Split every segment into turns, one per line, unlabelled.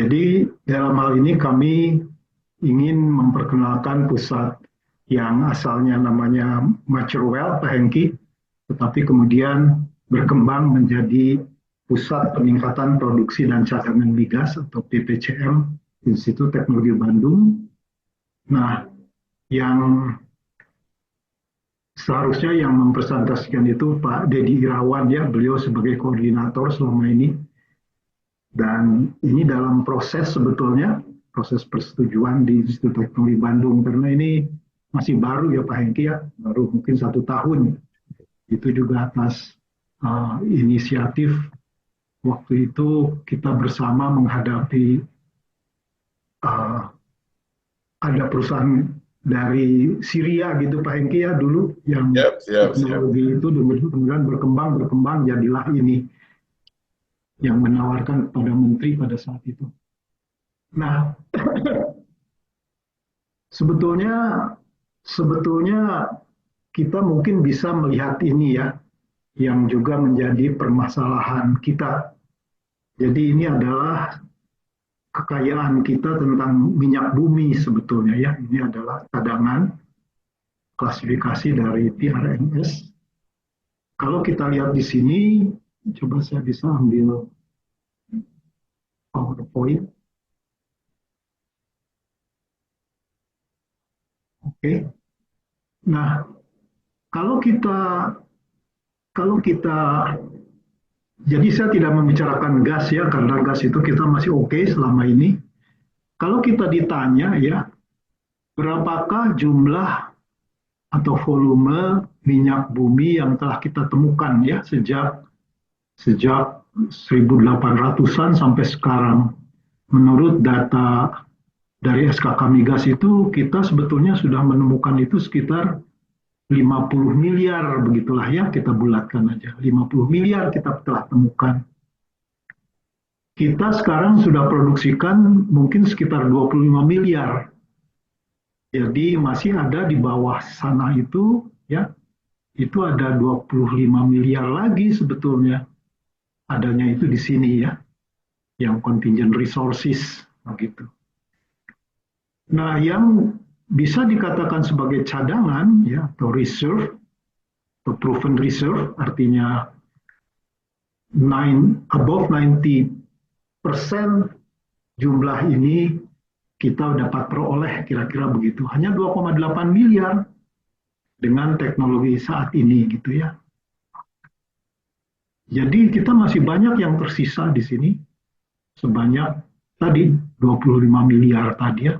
Jadi dalam hal ini kami ingin memperkenalkan pusat yang asalnya namanya Macerwell, Pak Hengki, tetapi kemudian berkembang menjadi Pusat Peningkatan Produksi dan Cadangan Migas atau PPCM Institut Teknologi Bandung. Nah, yang seharusnya yang mempresentasikan itu Pak Dedi Irawan ya, beliau sebagai koordinator selama ini. Dan ini dalam proses sebetulnya, proses persetujuan di Institut Teknologi Bandung, karena ini masih baru ya Pak Hengki ya, baru mungkin 1 tahun. Itu juga atas inisiatif waktu itu kita bersama menghadapi uh, ada perusahaan dari Syria gitu Pak Hengki ya dulu yang
Siap, siap, siap.
teknologi itu kemudian berkembang jadilah ini yang menawarkan kepada menteri pada saat itu. Nah, sebetulnya sebetulnya kita mungkin bisa melihat ini ya, yang juga menjadi permasalahan kita. Jadi ini adalah kekayaan kita tentang minyak bumi sebetulnya ya. Ini adalah cadangan klasifikasi dari PRMS. Kalau kita lihat di sini, coba saya bisa ambil PowerPoint. Oke. Nah, kalau kita kalau kita jadi saya tidak membicarakan gas ya, karena gas itu kita masih oke selama ini. Kalau kita ditanya ya, berapakah jumlah atau volume minyak bumi yang telah kita temukan ya sejak sejak 1800-an sampai sekarang. Menurut data dari SKK Migas itu kita sebetulnya sudah menemukan itu sekitar 50 miliar begitulah ya, kita bulatkan aja. 50 miliar kita telah temukan. Kita sekarang sudah produksikan mungkin sekitar 25 miliar. Jadi masih ada di bawah sana itu ya, itu ada 25 miliar lagi sebetulnya. Adanya itu di sini ya, yang contingent resources begitu. Nah, yang bisa dikatakan sebagai cadangan ya atau reserve atau proven reserve artinya above 90% jumlah ini kita dapat peroleh kira-kira begitu. Hanya 2,8 miliar dengan teknologi saat ini gitu ya. Jadi kita masih banyak yang tersisa di sini sebanyak tadi 25 miliar tadi ya.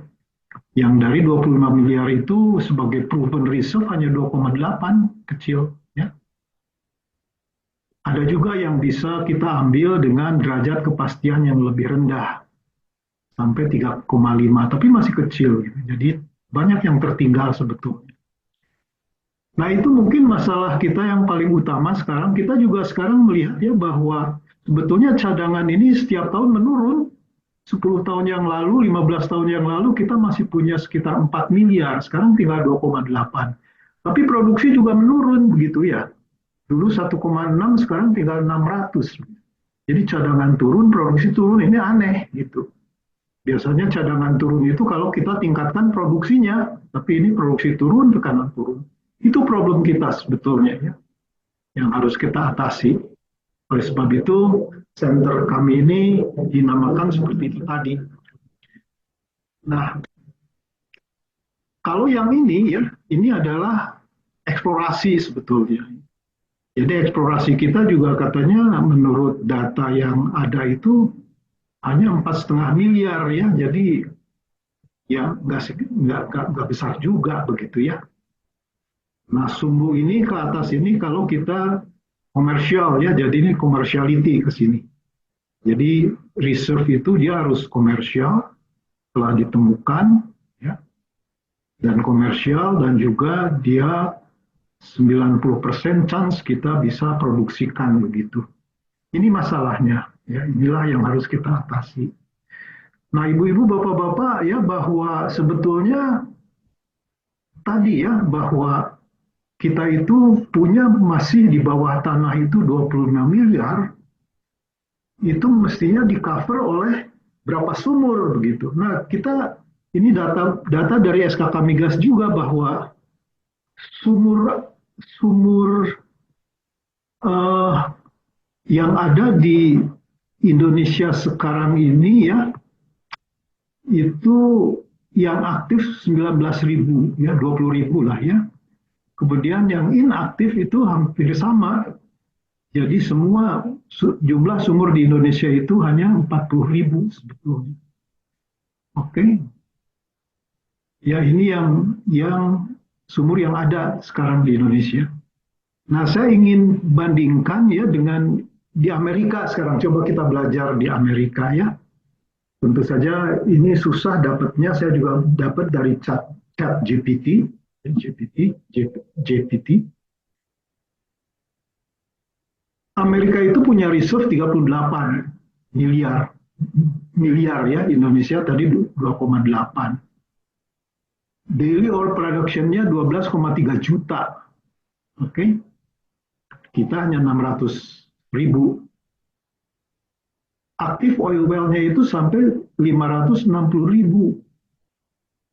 Yang dari 25 miliar itu sebagai proven reserve hanya 2,8 kecil ya. Ada juga yang bisa kita ambil dengan derajat kepastian yang lebih rendah sampai 3,5 tapi masih kecil gitu. Jadi banyak yang tertinggal sebetulnya. Nah, itu mungkin masalah kita yang paling utama sekarang. Kita juga sekarang melihat ya bahwa sebetulnya cadangan ini setiap tahun menurun. 10 tahun yang lalu, 15 tahun yang lalu kita masih punya sekitar 4 miliar, sekarang tinggal 2,8. Tapi produksi juga menurun begitu ya. Dulu 1,6, sekarang tinggal 600. Jadi cadangan turun, produksi turun, ini aneh gitu. Biasanya cadangan turun itu kalau kita tingkatkan produksinya, tapi ini produksi turun, tekanan turun. Itu problem kita sebetulnya ya, yang harus kita atasi. Oleh sebab itu, center kami ini dinamakan seperti itu tadi. Nah, kalau yang ini ya, ini adalah eksplorasi sebetulnya. Jadi eksplorasi kita juga katanya menurut data yang ada itu hanya 4,5 miliar ya. Jadi ya nggak besar juga begitu ya. Nah, sumbu ini ke atas ini kalau kita komersial ya, jadi ini commerciality ke sini. Jadi reserve itu dia harus komersial telah ditemukan ya, dan komersial dan juga dia 90% chance kita bisa produksikan begitu. Ini masalahnya ya, inilah yang harus kita atasi. Nah, ibu-ibu, bapak-bapak ya, bahwa sebetulnya tadi ya bahwa kita itu punya masih di bawah tanah itu 25 miliar, itu mestinya di cover oleh berapa sumur begitu. Nah, kita ini data data dari SKK Migas juga bahwa sumur sumur eh, yang ada di Indonesia sekarang ini ya itu yang aktif 19.000 ya 20.000 lah ya. Kemudian yang inaktif itu hampir sama. Jadi semua jumlah sumur di Indonesia itu hanya 40.000 sebetulnya. Oke, ya ini yang sumur yang ada sekarang di Indonesia. Nah, saya ingin bandingkan ya dengan di Amerika sekarang. Coba kita belajar di Amerika ya. Tentu saja ini susah dapatnya. Saya juga dapat dari chat GPT, GPT. Amerika itu punya reserve 38 miliar miliar ya. Indonesia tadi 2,8. Daily oil production-nya 12,3 juta. Oke. Okay? Kita hanya 600.000. Aktif oil well-nya itu sampai 560.000.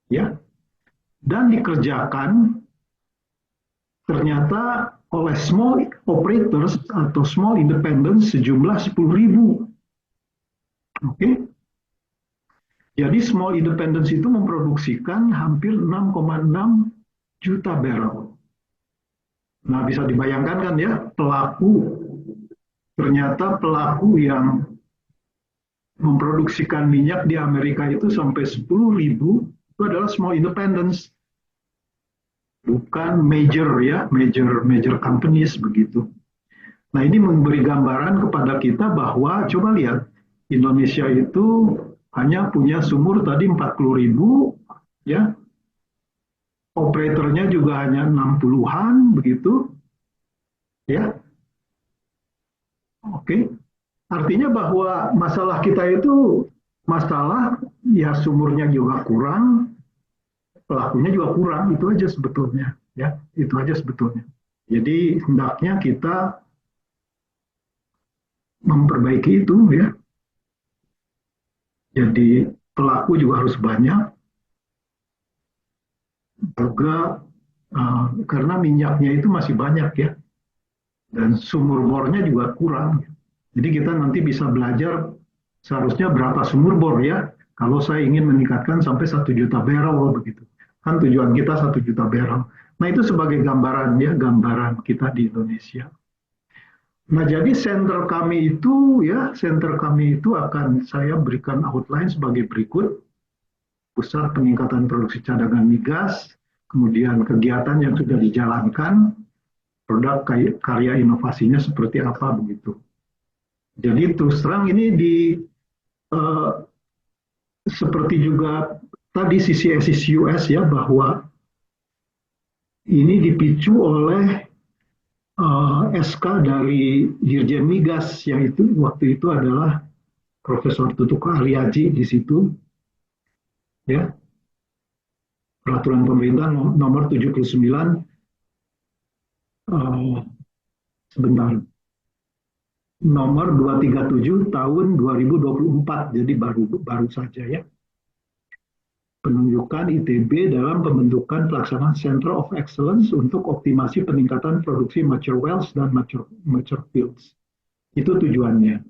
Ya. Dan dikerjakan ternyata oleh small operators atau small independents sejumlah 10.000. Oke. Okay? Jadi small independents itu memproduksikan hampir 6,6 juta barrel. Nah, bisa dibayangkan kan ya, ternyata pelaku yang memproduksikan minyak di Amerika itu sampai 10.000 itu adalah small independents, bukan major ya, major companies begitu. Nah, ini memberi gambaran kepada kita bahwa coba lihat Indonesia itu hanya punya sumur tadi 40.000 ya. Operatornya juga hanya 60-an begitu. Ya. Oke. Artinya bahwa masalah kita itu masalah ya sumurnya juga kurang, pelakunya juga kurang, itu aja sebetulnya ya, itu aja sebetulnya. Jadi hendaknya kita memperbaiki itu ya. Jadi pelaku juga harus banyak juga karena minyaknya itu masih banyak ya dan sumur bornya juga kurang. Jadi kita nanti bisa belajar seharusnya berapa sumur bor ya kalau saya ingin meningkatkan sampai 1 juta barrel begitu. Kan tujuan kita 1 juta barrel. Nah itu sebagai gambaran ya, gambaran kita di Indonesia. Nah jadi center kami itu akan saya berikan outline sebagai berikut. Pusat peningkatan produksi cadangan migas, kemudian kegiatan yang sudah dijalankan, produk karya inovasinya seperti apa begitu. Jadi terus terang ini eh, seperti juga tadi sisi SCUS ya bahwa ini dipicu oleh SK dari Dirjen Migas yang itu waktu itu adalah Profesor Tutuk Aliaji di situ ya. Peraturan pemerintah nomor 79 sebentar nomor 237 tahun 2024 jadi baru saja ya penunjukan ITB dalam pembentukan pelaksanaan Center of Excellence untuk optimasi peningkatan produksi mature wells dan mature fields itu tujuannya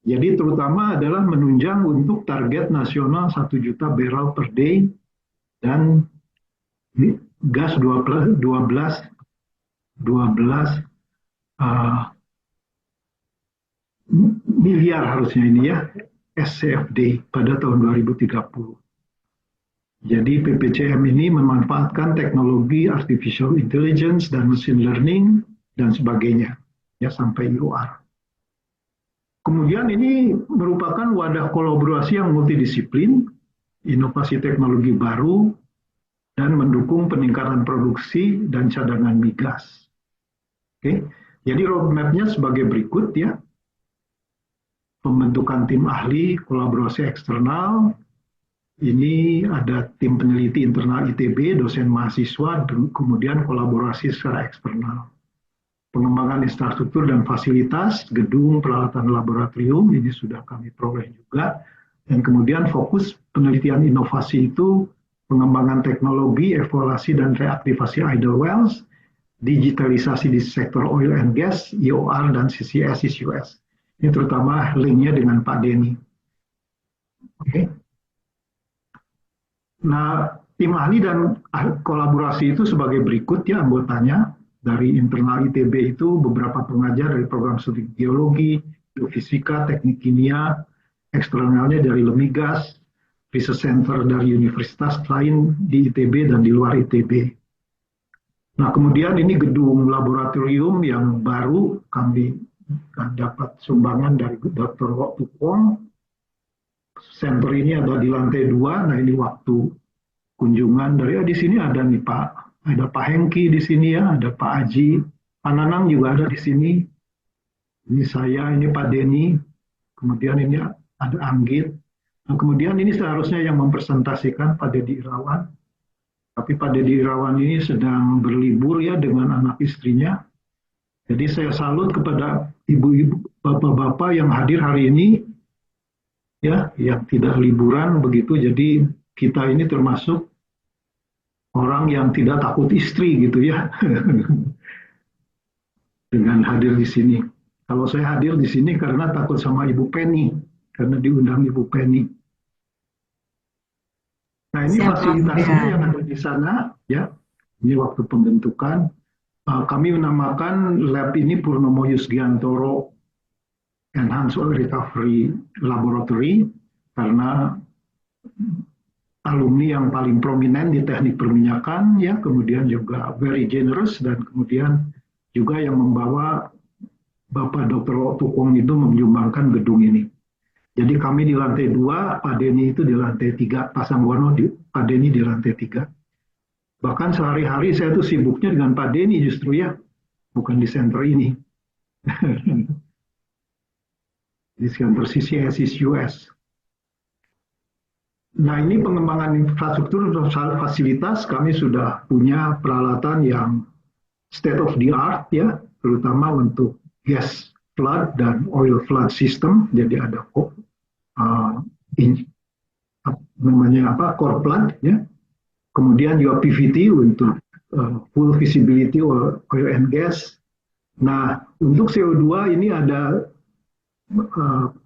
jadi terutama adalah menunjang untuk target nasional 1 juta barrel per day dan gas 12 miliar harusnya ini ya SCFD pada tahun 2030. Jadi PPCM ini memanfaatkan teknologi artificial intelligence dan machine learning dan sebagainya ya sampai IOR. Kemudian ini merupakan wadah kolaborasi yang multidisiplin, inovasi teknologi baru, dan mendukung peningkatan produksi dan cadangan migas. Oke, jadi roadmap-nya sebagai berikut ya. Pembentukan tim ahli, kolaborasi eksternal, ini ada tim peneliti internal ITB, dosen mahasiswa, kemudian kolaborasi secara eksternal. Pengembangan infrastruktur dan fasilitas, gedung, peralatan laboratorium, ini sudah kami peroleh juga. Dan kemudian fokus penelitian inovasi itu pengembangan teknologi, evaluasi dan reaktivasi idle wells, digitalisasi di sektor oil and gas, EOR dan CCS, CCUS. Ini terutama linknya dengan Pak Denny. Oke. Nah, tim ahli dan kolaborasi itu sebagai berikut ya anggotanya. Dari internal ITB itu beberapa pengajar dari program studi geologi, geofisika, teknik kimia, eksternalnya dari Lemigas, Research Center dari universitas lain di ITB dan di luar ITB. Nah, kemudian ini gedung laboratorium yang baru kami dapat sumbangan dari Dr. Wok Tukwong. Center ini ada di lantai 2. Nah, ini waktu kunjungan dari di sini ada nih Pak, ada Pak Hengki di sini ya, ada Pak Aji, Pak Nanang juga ada di sini. Ini saya, ini Pak Denny, kemudian ini ada Anggit. Nah, kemudian ini seharusnya yang mempresentasikan Pak Dedi Irawan. Tapi Pak Dedi Irawan ini sedang berlibur ya dengan anak istrinya. Jadi saya salut kepada ibu-ibu, bapak-bapak yang hadir hari ini, ya, yang tidak liburan begitu. Jadi kita ini termasuk orang yang tidak takut istri gitu ya, dengan hadir di sini. Kalau saya hadir di sini karena takut sama Ibu Penny, karena diundang Ibu Penny. Nah, ini fasilitasnya yang ada di sana, ya. Ini waktu pembentukan. Kami menamakan lab ini Purnomo Yusgiantoro Enhanced Oil Recovery Laboratory karena alumni yang paling prominent di teknik perminyakan, ya, kemudian juga very generous, dan kemudian juga yang membawa Bapak Dr. Tukwong itu menyumbangkan gedung ini. Jadi kami di lantai 2, Pak Denny itu di lantai 3, Pak Sanggono, Pak Denny di lantai 3. Bahkan sehari-hari saya tuh sibuknya dengan Pak Denny justru ya, bukan di center ini. Di center CCS, CCUS. Nah, ini pengembangan infrastruktur fasilitas, kami sudah punya peralatan yang state of the art ya, terutama untuk gas flood dan oil flood system. Jadi ada namanya apa, core flood ya. Kemudian juga PVT untuk full visibility oil and gas. Nah, untuk CO2 ini ada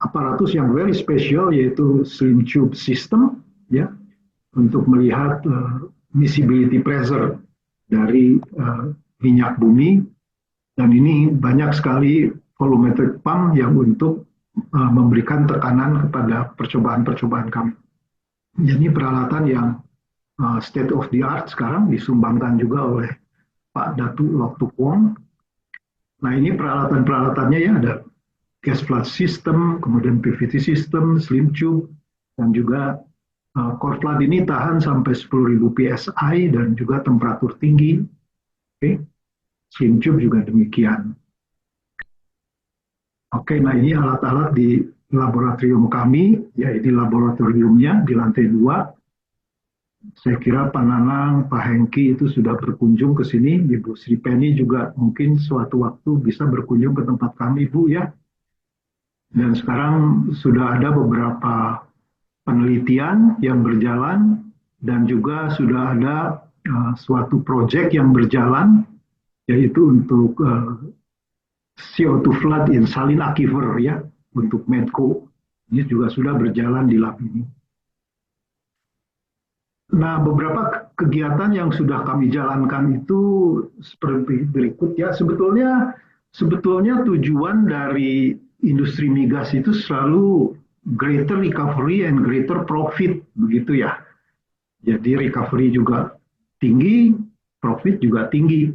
aparatus yang very special yaitu slim tube system ya, untuk melihat miscibility pressure dari minyak bumi, dan ini banyak sekali volumetric pump yang untuk memberikan tekanan kepada percobaan-percobaan kami. Jadi peralatan yang state of the art sekarang disumbangkan juga oleh Pak Datu Lok Tukwong. Nah, ini peralatan-peralatannya ya, ada gas flood system, kemudian PVT system, slim tube, dan juga core flood ini tahan sampai 10.000 PSI dan juga temperatur tinggi. Oke. Slim tube juga demikian. Oke, nah ini alat-alat di laboratorium kami, ya ini laboratoriumnya di lantai 2. Saya kira Pak Nanang, Pak Hengki itu sudah berkunjung ke sini. Ibu Sri Penny juga mungkin suatu waktu bisa berkunjung ke tempat kami, Bu ya. Dan sekarang sudah ada beberapa penelitian yang berjalan dan juga sudah ada suatu proyek yang berjalan, yaitu untuk CO2 flood in saline aquifer ya, untuk Medco. Ini juga sudah berjalan di lab ini. Nah, beberapa kegiatan yang sudah kami jalankan itu seperti berikut ya. Sebetulnya tujuan dari industri migas itu selalu greater recovery and greater profit, begitu ya. Jadi recovery juga tinggi, profit juga tinggi.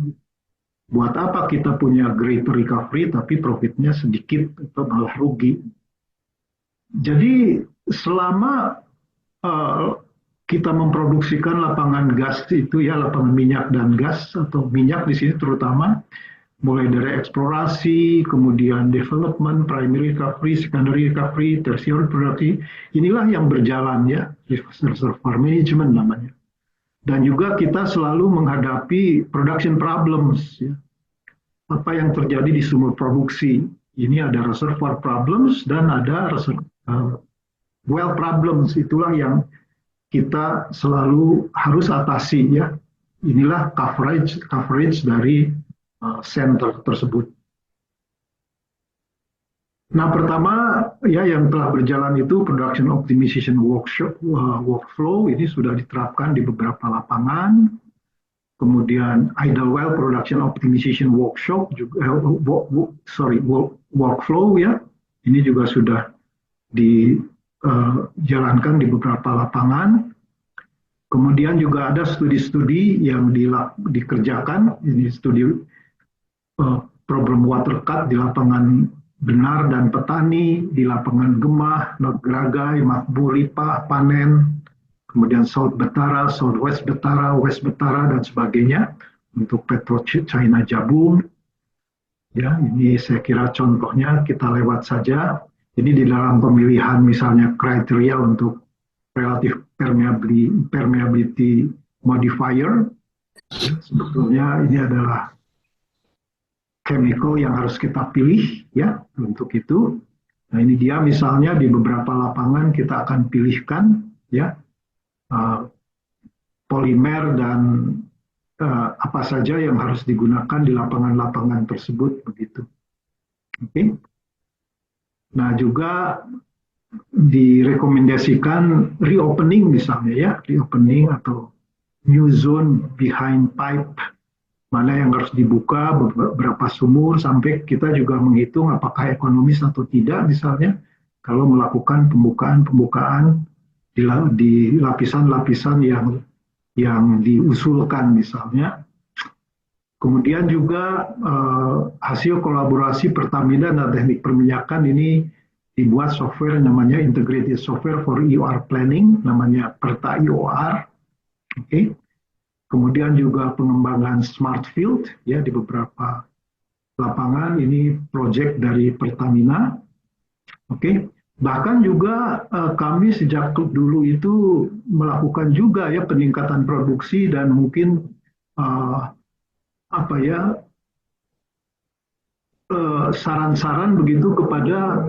Buat apa kita punya greater recovery tapi profitnya sedikit atau malah rugi? Jadi selama kita memproduksikan lapangan gas itu ya, lapangan minyak dan gas atau minyak di sini terutama, mulai dari eksplorasi, kemudian development, primary recovery, secondary recovery, tertiary production, inilah yang berjalan ya, reservoir management namanya. Dan juga kita selalu menghadapi production problems ya. Apa yang terjadi di sumber produksi? Ini ada reservoir problems dan ada well problems itulah yang kita selalu harus atasi ya. Inilah coverage dari center tersebut. Nah, pertama ya yang telah berjalan itu production optimization workflow ini sudah diterapkan di beberapa lapangan. Kemudian Idlewild production optimization workflow ya. Ini juga sudah dijalankan di beberapa lapangan. Kemudian juga ada studi-studi yang dikerjakan, ini studi problem water cut di lapangan Benar dan Petani, di lapangan Gemah, Notgragai, Makbul, Lipah, Panen, kemudian South Betara, Southwest Betara, West Betara, dan sebagainya untuk Petro China Jabung. Ya, ini saya kira contohnya kita lewat saja. Ini di dalam pemilihan misalnya kriteria untuk relative permeability modifier. Sebetulnya ini adalah chemical yang harus kita pilih ya untuk itu. Nah ini dia misalnya di beberapa lapangan kita akan pilihkan ya polimer dan apa saja yang harus digunakan di lapangan-lapangan tersebut begitu. Oke. Nah juga direkomendasikan reopening misalnya ya, reopening atau new zone behind pipe, mana yang harus dibuka, berapa sumur, sampai kita juga menghitung apakah ekonomis atau tidak misalnya kalau melakukan pembukaan di lapisan-lapisan yang diusulkan misalnya. Kemudian juga hasil kolaborasi Pertamina dan Teknik Perminyakan ini dibuat software namanya Integrated Software for EOR Planning, namanya Perta EOR. Oke. Kemudian juga pengembangan smart field ya di beberapa lapangan, ini proyek dari Pertamina. Oke. Bahkan juga kami sejak dulu itu melakukan juga ya peningkatan produksi dan mungkin saran-saran begitu kepada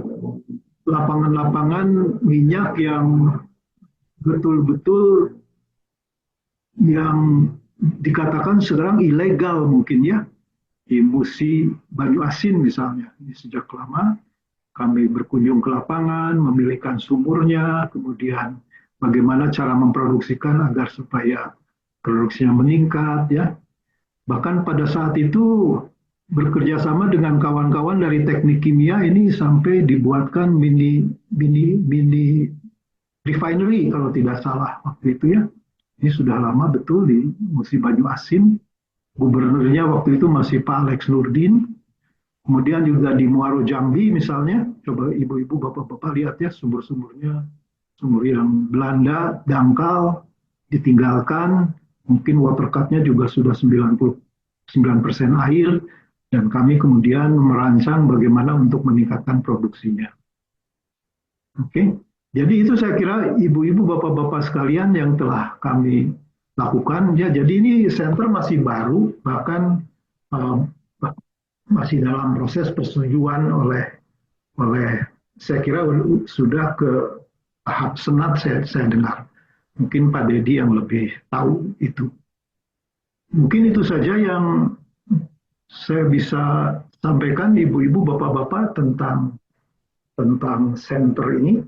lapangan-lapangan minyak yang betul-betul yang dikatakan sekarang ilegal mungkin ya, di Musi Banyu Asin misalnya. Ini sejak lama kami berkunjung ke lapangan, memilihkan sumurnya, kemudian bagaimana cara memproduksikan agar supaya produksinya meningkat ya. Bahkan pada saat itu bekerja sama dengan kawan-kawan dari teknik kimia ini sampai dibuatkan mini refinery kalau tidak salah waktu itu ya. Ini sudah lama betul di Musi Banyu Asin. Gubernurnya waktu itu masih Pak Alex Nurdin. Kemudian juga di Muaro Jambi misalnya. Coba ibu-ibu, bapak-bapak lihat ya sumur-sumurnya. Sumur yang Belanda, dangkal, ditinggalkan. Mungkin water cut-nya juga sudah 99% air. Dan kami kemudian merancang bagaimana untuk meningkatkan produksinya. Oke. Jadi itu saya kira ibu-ibu, bapak-bapak sekalian yang telah kami lakukan. Ya, jadi ini center masih baru, bahkan masih dalam proses persetujuan oleh saya kira sudah ke tahap senat saya dengar. Mungkin Pak Dedi yang lebih tahu itu. Mungkin itu saja yang saya bisa sampaikan ibu-ibu, bapak-bapak tentang center ini.